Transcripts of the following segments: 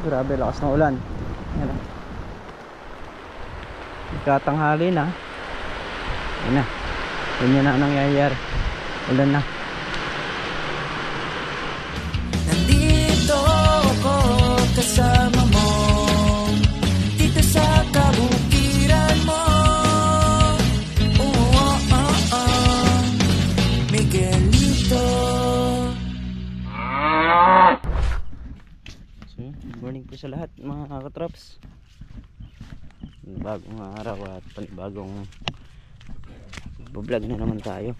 Grabe lakas ng ulan. Ayan. Katanghali na. Ayan na. Ganyan na nangyayari. Ulan na. Nandito ako kasama mo dito sa kabukiran mo. Miguelito. So, good morning po sa lahat mga katrops. Bagong araw at panibagong vlog na naman tayo.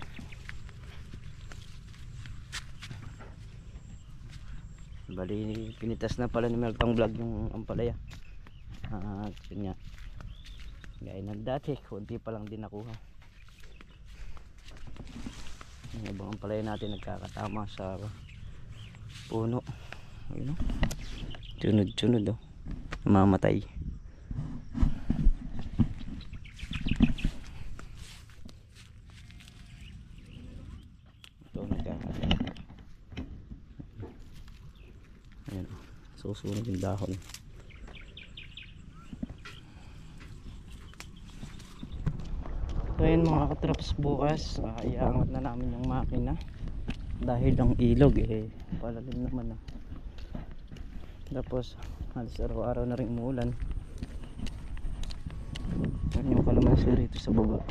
Bali, pinitas na pala ni Meltong Vlog yung ampalaya. At yun nga, gaya ng dati, konti pa lang din nakuha. Yung ibang ampalaya natin nagkakatama sa puno. Ayun, sunod-sunod, mamatay. Ito nagkakatama. Ayan, susunod yung dahon. So yun mga katraps, bukas iaangat na namin yung makina dahil ang ilog palalim naman na. Tapos halos araw-araw na rin umuulan. Yan yung kalamansi rito sa baba.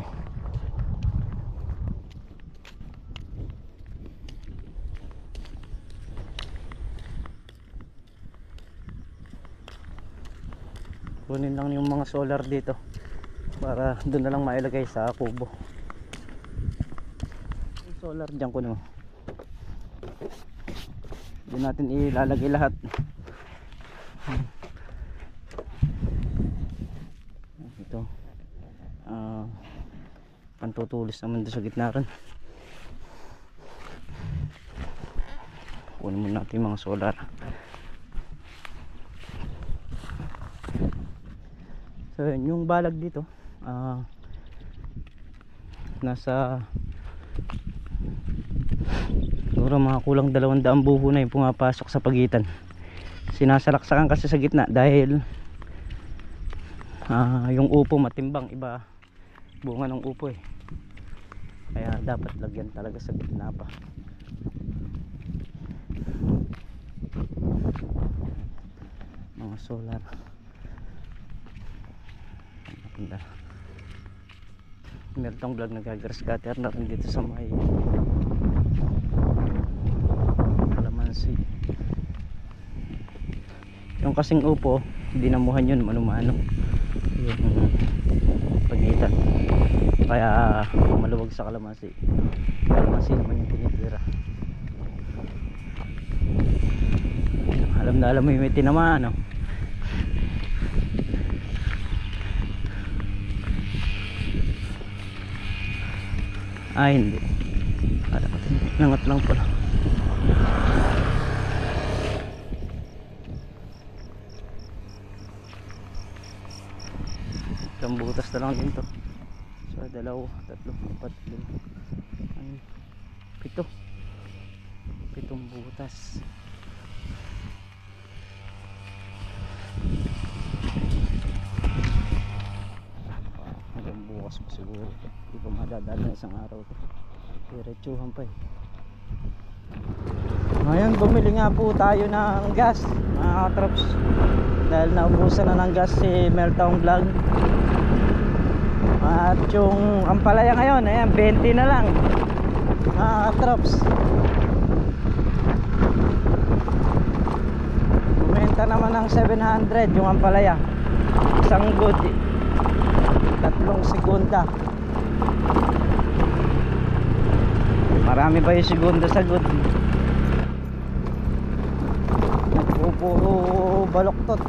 Kunin lang yung mga solar dito para doon na lang mailagay sa kubo. Yung solar dyan ko no, doon natin ilalagay lahat. Ito pantutulis naman doon sa gitna rin. Kunin muna natin yung mga solar. So yung balag dito nasa siguro mga kulang 200 buho na yung pumapasok sa pagitan. Sinasalaksakan kasi sa gitna dahil yung upo matimbang, iba bunga ng upo kaya dapat lagyan talaga sa gitna pa. Mga solar Meltong Vlog nagagrass cutter na rin dito sa may kalamansi. Yung kasing upo dinamuhan yun manumano yung pagitan, kaya maluwag sa kalamansi. Kalamansi naman yung tinitira. Alam na alam mo yung may tinamaan hindi. Nangat lang pala. Isang butas na lang din to. So 2, 3, 4, 5, 6, 7 pitong butas. Hanggang bukas pa siguro. Hindi ko madadala isang araw to. Diretsuhan pa Ngayon bumili nga po tayo ng gas mga katrops, dahil naubusan na ng gas si Meltong Vlog. At yung ampalaya ngayon, ayan 20 na lang mga katrops. Bumenta naman ng 700 yung ampalaya. Isang good, 3 segunda. Marami pa yung segunda sa good. Nagpupuro baloktot.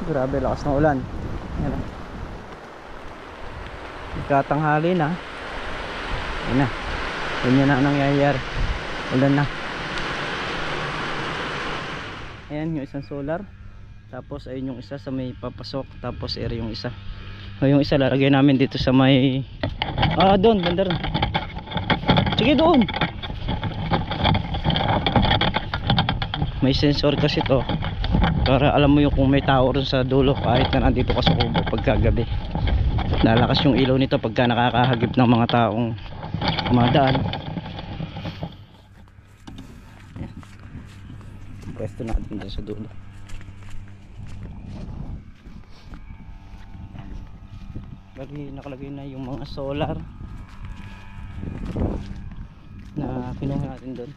Grabe lakas ng ulan. Ayan. Katanghali na. Ayan na. Ganyan na nangyayari. Ulan na. Ayan yung isang solar. Tapos ayun yung isa sa may papasok. Tapos air yung isa. O yung isa lalagay namin dito sa may doon, banda ron. Sige doon. May sensor kasi to. Para alam mo yung kung may tao rin sa dulo kahit na nandito ka sa kubo pagkagabi. Lalakas yung ilaw nito pagka nakakahagip ng mga taong kumadaan. Pwesto natin dyan sa dulo. Bali nakalagay na yung mga solar na kinuha natin doon.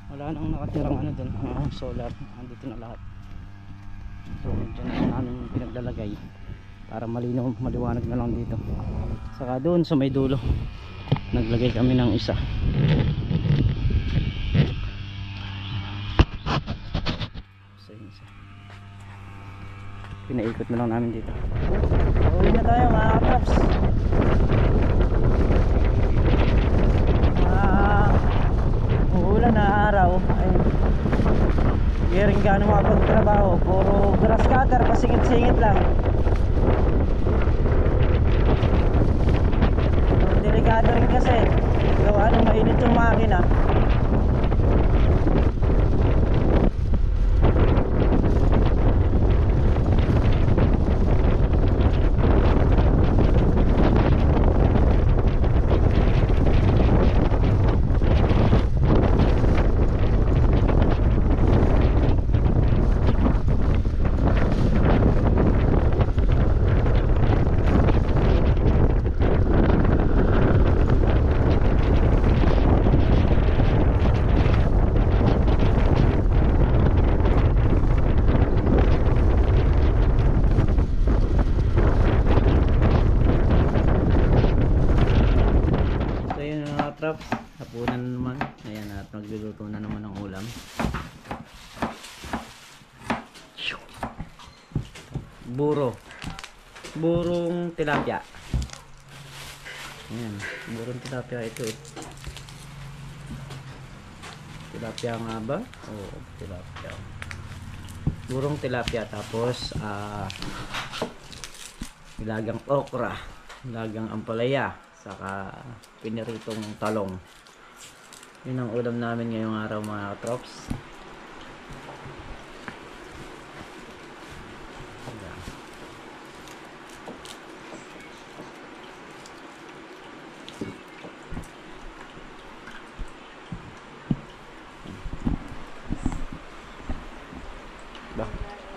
Wala nang nakatirang ano doon, solar. Andito na lahat. So dyan na namin pinaglalagay para malinaw, maliwanag na lang dito. Saka doon sa may dulo naglagay kami ng isa. So yun isa. Pinaikot na lang namin dito. Uwi na tayo mga katraps. Uulan na araw ay hindi rin gano'ng makapagtrabaho, puro grass cutter, pasingit-singit lang. So, delikado rin kasi gawa nung mainit yung makina. Traps, hapunan na naman. Ayan, at magluluto na naman ng ulam. Burong tilapia. Ayan, burong tilapia ito eh. Tilapia nga ba? Oo, tilapia. Burong tilapia, tapos nilagang okra, nilagang ampalaya, saka piniritong talong. Yun ang ulam namin ngayong araw mga katrops.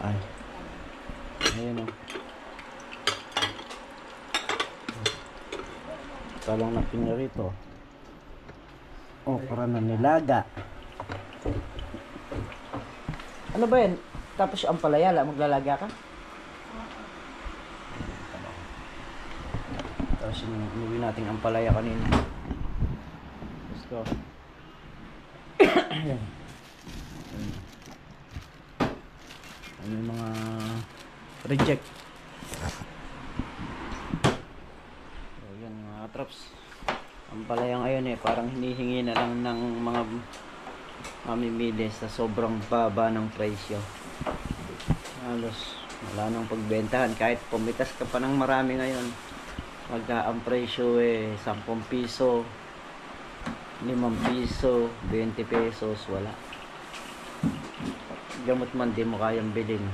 Ay. Ayun o. Talong na pinirito. Okra na nilaga. Ano ba yan? Tapos ang palaya, maglalaga ka? Tapos inuwi natin ang palaya kanina. Let's go. Ayan. Ano yung mga reject. So yan mga traps. Ang palayang ngayon parang hinihingi na lang ng mga mamimili sa sobrang baba ng presyo. Halos wala nang pagbentahan. Kahit pumitas ka pa ng marami ngayon, pagka ang presyo 10 piso, 5 piso, 20 pesos, wala. Gamot man di mo kayang bilhin.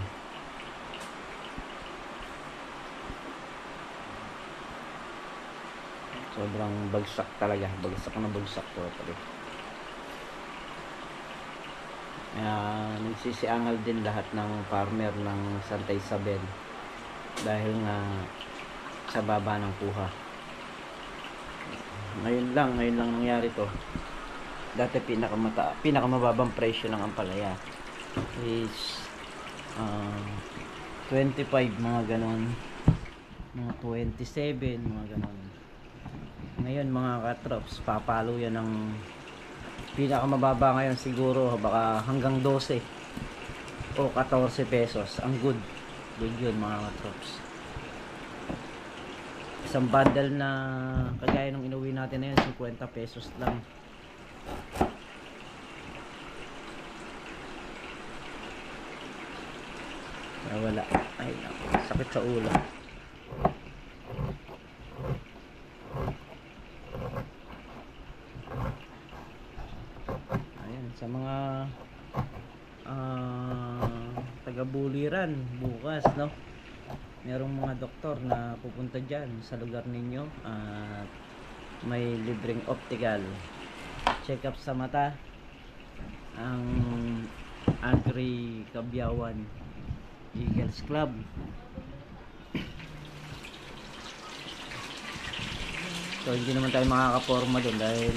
Sobrang bagsak talaga, bagsak na bagsak totally. Nagsisiangal din lahat ng farmer ng Santa Isabel dahil nga sa baba ng kuha. Ngayon lang nangyari to. Dati pinakamababang presyo ng ampalaya is 25, mga ganon, mga 27, mga ganon. Ngayon mga katrops, papalo yan ng pinakamababa ngayon, siguro baka hanggang 12 o 14 pesos ang good. Good yun mga katrops. Isang bundle na kagaya nung inuwi natin na yun, 50 pesos lang. Wala. Ay, sakit sa ulo. Ayan, sa mga taga-Buliran bukas, no? Merong mga doktor na pupunta dyan sa lugar ninyo at may libreng optical check up sa mata ang Agri Kabyawan Eagles Club. So hindi naman tayo makakaporma doon dahil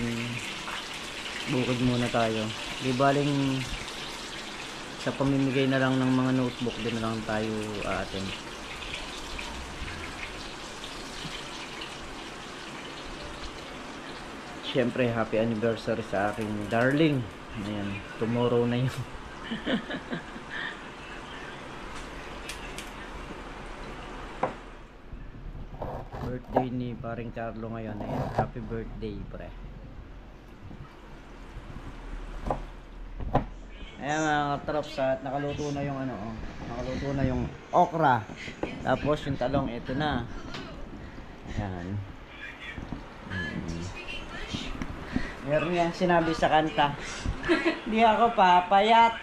bukod muna tayo. Di baling sa pamimigay na lang ng mga notebook din na lang tayo atin. Siyempre happy anniversary sa aking darling. Ayan, tomorrow na yun. Birthday ni paring Carlo ngayon. Ayan, happy birthday pre. Ayan mga katrops, at nakaluto na yung ano, nakaluto na yung okra. Tapos yung talong, ito na. Ayan. Meron yan sinabi sa kanta. Di ako papayat.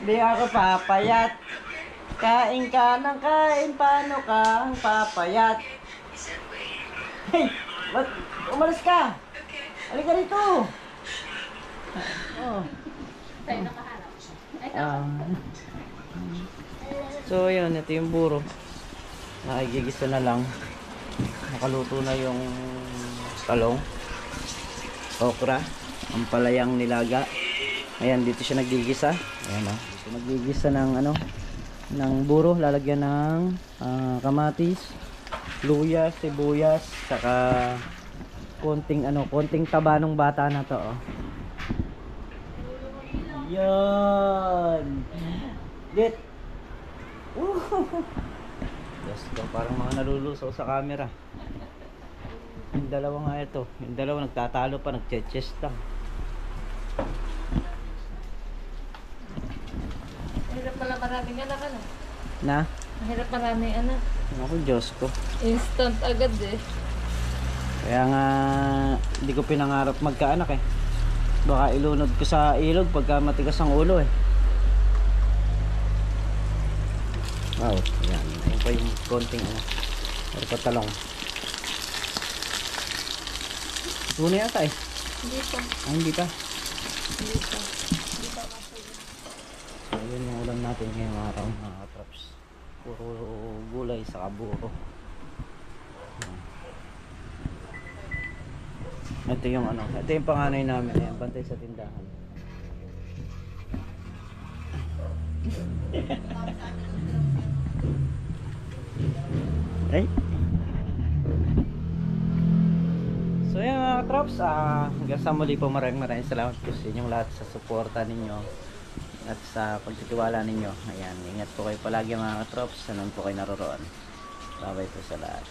Di ako papayat. Kain ka ng kain, paano ka papayat? Hey, ba't umalis ka? Halika rito. Oh. So yun, ito yung buro. Nakigigisa na lang. Nakaluto na yung talong, okra, ang palayang nilaga. Ayan, dito siya nagigisa. Ayan, dito nagigisa ng ano, ng buro. Lalagyan ng kamatis, luya, sibuyas, saka konting ano, konting taba ng bata na to, oh. Yan. Dit. Yes, parang mga nalulusaw sa camera. Yung dalawa nga ito. Yung dalawa nagtatalo pa, nagche-chest lang. Mahirap pala maraming anak, ano? Na? Mahirap maraming anak. Ako, Diyos ko. Instant agad eh. Kaya nga, hindi ko pinangarap magkaanak eh. Baka ilunod ko sa ilog pagka matigas ang ulo eh. Wow, yan. Ayan pa yung konting ano. Pero patalong. Ito na yata eh. Hindi pa. Ah, hindi pa. Hindi pa. Hindi pa masulit. So, yun yung ulam natin ngayong araw mga katraps. Puro gulay sa kaburo. Ito yung ano, ito yung panganay namin. Ayan, bantay sa tindahan. Ay. So yan mga katrops, hanggang sa muli po, maraming salamat po sa inyong lahat sa suporta ninyo at sa pagtitiwala ninyo. Ayan, ingat po kayo palagi mga katrops, saan po kayo naroroon. Bye bye po sa lahat.